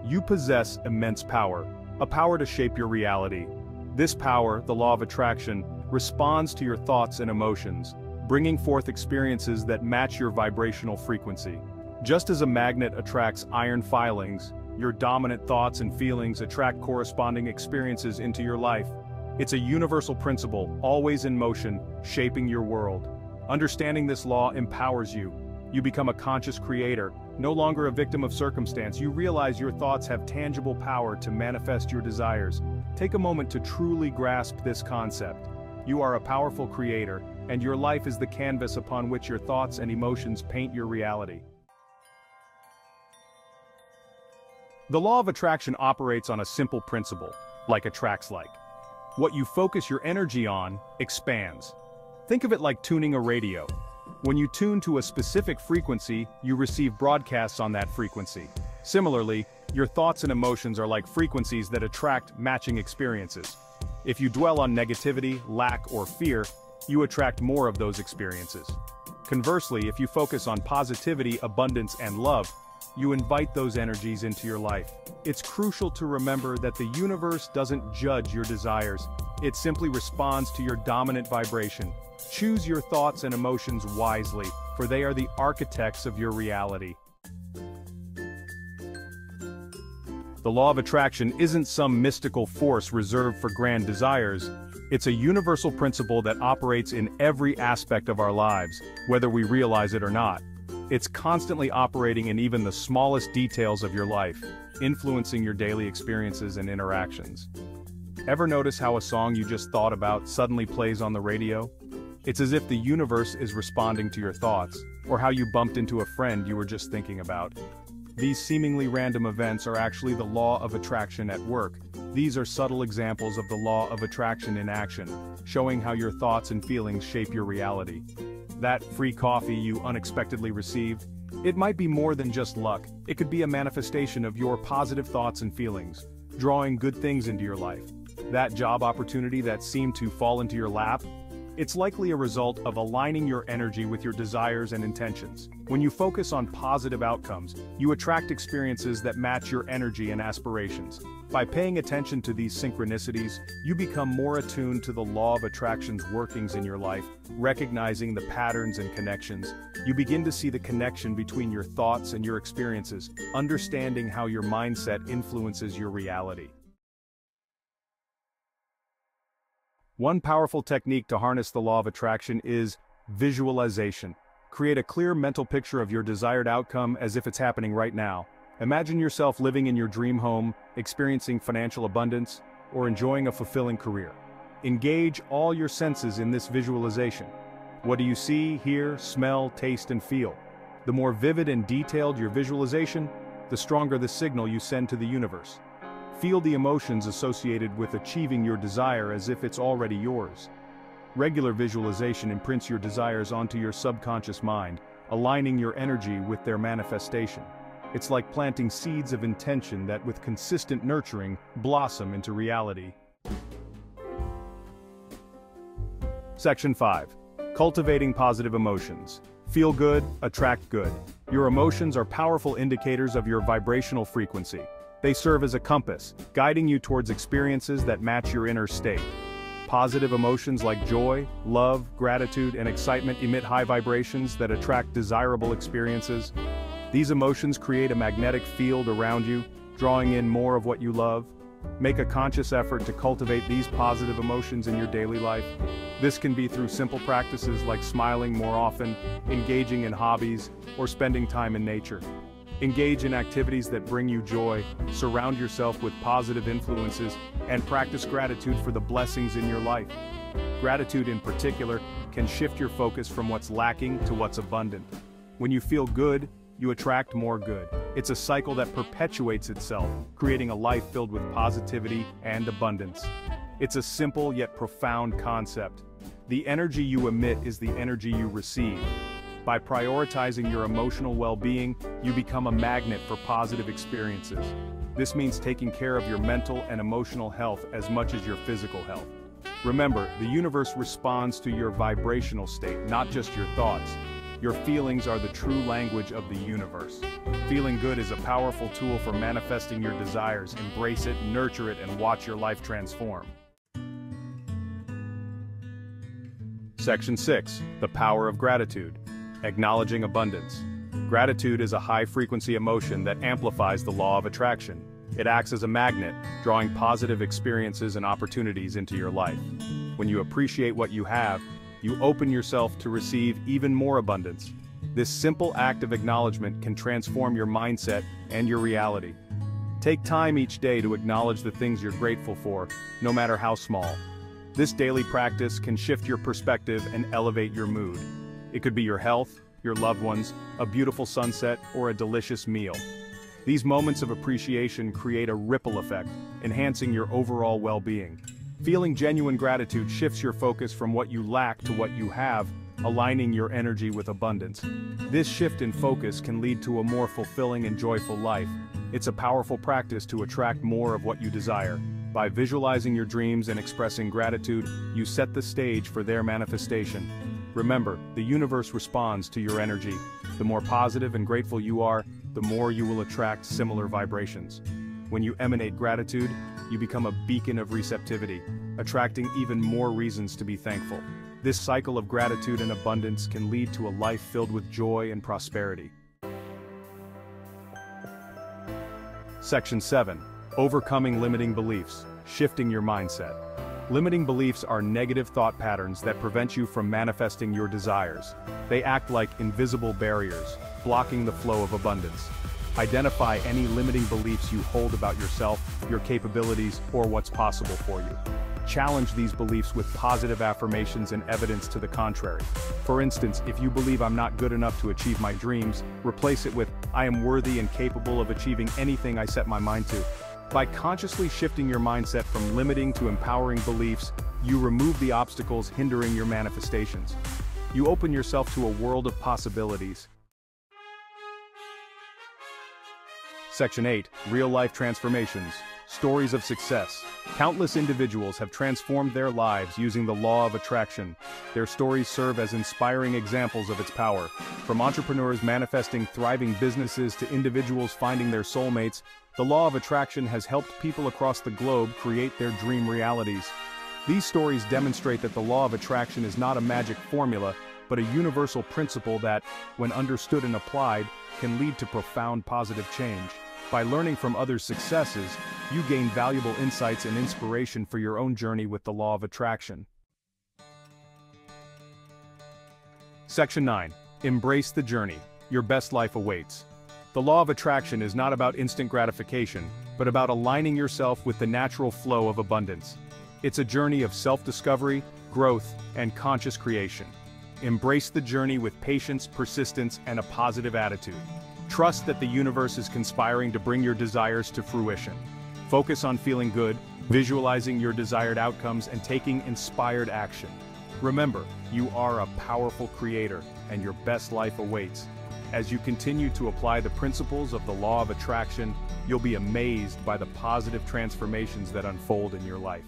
You possess immense power, a power to shape your reality. This power, the law of attraction, responds to your thoughts and emotions, bringing forth experiences that match your vibrational frequency. Just as a magnet attracts iron filings, your dominant thoughts and feelings attract corresponding experiences into your life. It's a universal principle, always in motion, shaping your world. Understanding this law empowers you. You become a conscious creator, no longer a victim of circumstance. You realize your thoughts have tangible power to manifest your desires. Take a moment to truly grasp this concept. You are a powerful creator, and your life is the canvas upon which your thoughts and emotions paint your reality. The law of attraction operates on a simple principle, like attracts like. What you focus your energy on expands. Think of it like tuning a radio. When you tune to a specific frequency, you receive broadcasts on that frequency. Similarly, your thoughts and emotions are like frequencies that attract matching experiences. If you dwell on negativity, lack, or fear, you attract more of those experiences. Conversely, if you focus on positivity, abundance, and love, you invite those energies into your life. It's crucial to remember that the universe doesn't judge your desires. It simply responds to your dominant vibration. Choose your thoughts and emotions wisely, for they are the architects of your reality. The law of attraction isn't some mystical force reserved for grand desires. It's a universal principle that operates in every aspect of our lives, whether we realize it or not. It's constantly operating in even the smallest details of your life, influencing your daily experiences and interactions. Ever notice how a song you just thought about suddenly plays on the radio? It's as if the universe is responding to your thoughts, or how you bumped into a friend you were just thinking about. These seemingly random events are actually the law of attraction at work. These are subtle examples of the law of attraction in action, showing how your thoughts and feelings shape your reality. That free coffee you unexpectedly received, it might be more than just luck. It could be a manifestation of your positive thoughts and feelings, drawing good things into your life. That job opportunity that seemed to fall into your lap, it's likely a result of aligning your energy with your desires and intentions. When you focus on positive outcomes, you attract experiences that match your energy and aspirations. By paying attention to these synchronicities, you become more attuned to the law of attraction's workings in your life, recognizing the patterns and connections. You begin to see the connection between your thoughts and your experiences, understanding how your mindset influences your reality. One powerful technique to harness the law of attraction is visualization. Create a clear mental picture of your desired outcome as if it's happening right now. Imagine yourself living in your dream home, experiencing financial abundance, or enjoying a fulfilling career. Engage all your senses in this visualization. What do you see, hear, smell, taste, and feel? The more vivid and detailed your visualization, the stronger the signal you send to the universe. Feel the emotions associated with achieving your desire as if it's already yours. Regular visualization imprints your desires onto your subconscious mind, aligning your energy with their manifestation. It's like planting seeds of intention that, with consistent nurturing, blossom into reality. Section 5. Cultivating positive emotions. Feel good, attract good. Your emotions are powerful indicators of your vibrational frequency. They serve as a compass, guiding you towards experiences that match your inner state. Positive emotions like joy, love, gratitude, and excitement emit high vibrations that attract desirable experiences. These emotions create a magnetic field around you, drawing in more of what you love. Make a conscious effort to cultivate these positive emotions in your daily life. This can be through simple practices like smiling more often, engaging in hobbies, or spending time in nature. Engage in activities that bring you joy, surround yourself with positive influences, and practice gratitude for the blessings in your life. Gratitude in particular can shift your focus from what's lacking to what's abundant. When you feel good, you attract more good. It's a cycle that perpetuates itself, creating a life filled with positivity and abundance. It's a simple yet profound concept. The energy you emit is the energy you receive. By prioritizing your emotional well-being, you become a magnet for positive experiences. This means taking care of your mental and emotional health as much as your physical health. Remember, the universe responds to your vibrational state, not just your thoughts. Your feelings are the true language of the universe. Feeling good is a powerful tool for manifesting your desires. Embrace it, nurture it, and watch your life transform. Section 6. The power of gratitude. Acknowledging abundance. Gratitude is a high-frequency emotion that amplifies the law of attraction. It acts as a magnet, drawing positive experiences and opportunities into your life. When you appreciate what you have, you open yourself to receive even more abundance. This simple act of acknowledgement can transform your mindset and your reality. Take time each day to acknowledge the things you're grateful for, no matter how small. This daily practice can shift your perspective and elevate your mood. It could be your health, your loved ones, a beautiful sunset, or a delicious meal. These moments of appreciation create a ripple effect, enhancing your overall well-being. Feeling genuine gratitude shifts your focus from what you lack to what you have, aligning your energy with abundance. This shift in focus can lead to a more fulfilling and joyful life. It's a powerful practice to attract more of what you desire. By visualizing your dreams and expressing gratitude, you set the stage for their manifestation. Remember, the universe responds to your energy. The more positive and grateful you are, the more you will attract similar vibrations. When you emanate gratitude, you become a beacon of receptivity, attracting even more reasons to be thankful. This cycle of gratitude and abundance can lead to a life filled with joy and prosperity. Section 7. Overcoming limiting beliefs. Shifting your mindset. Limiting beliefs are negative thought patterns that prevent you from manifesting your desires. They act like invisible barriers, blocking the flow of abundance. Identify any limiting beliefs you hold about yourself, your capabilities, or what's possible for you. Challenge these beliefs with positive affirmations and evidence to the contrary. For instance, if you believe I'm not good enough to achieve my dreams, replace it with, I am worthy and capable of achieving anything I set my mind to. By consciously shifting your mindset from limiting to empowering beliefs, you remove the obstacles hindering your manifestations. You open yourself to a world of possibilities. Section 8. Real-life transformations. Stories of success. Countless individuals have transformed their lives using the law of attraction. Their stories serve as inspiring examples of its power. From entrepreneurs manifesting thriving businesses to individuals finding their soulmates, the law of attraction has helped people across the globe create their dream realities. These stories demonstrate that the law of attraction is not a magic formula, but a universal principle that, when understood and applied, can lead to profound positive change. By learning from others' successes, you gain valuable insights and inspiration for your own journey with the law of attraction. Section 9. Embrace the journey. Your best life awaits. The law of attraction is not about instant gratification, but about aligning yourself with the natural flow of abundance. It's a journey of self-discovery, growth, and conscious creation. Embrace the journey with patience, persistence, and a positive attitude. Trust that the universe is conspiring to bring your desires to fruition. Focus on feeling good, visualizing your desired outcomes, and taking inspired action. Remember, you are a powerful creator, and your best life awaits. As you continue to apply the principles of the law of attraction, you'll be amazed by the positive transformations that unfold in your life.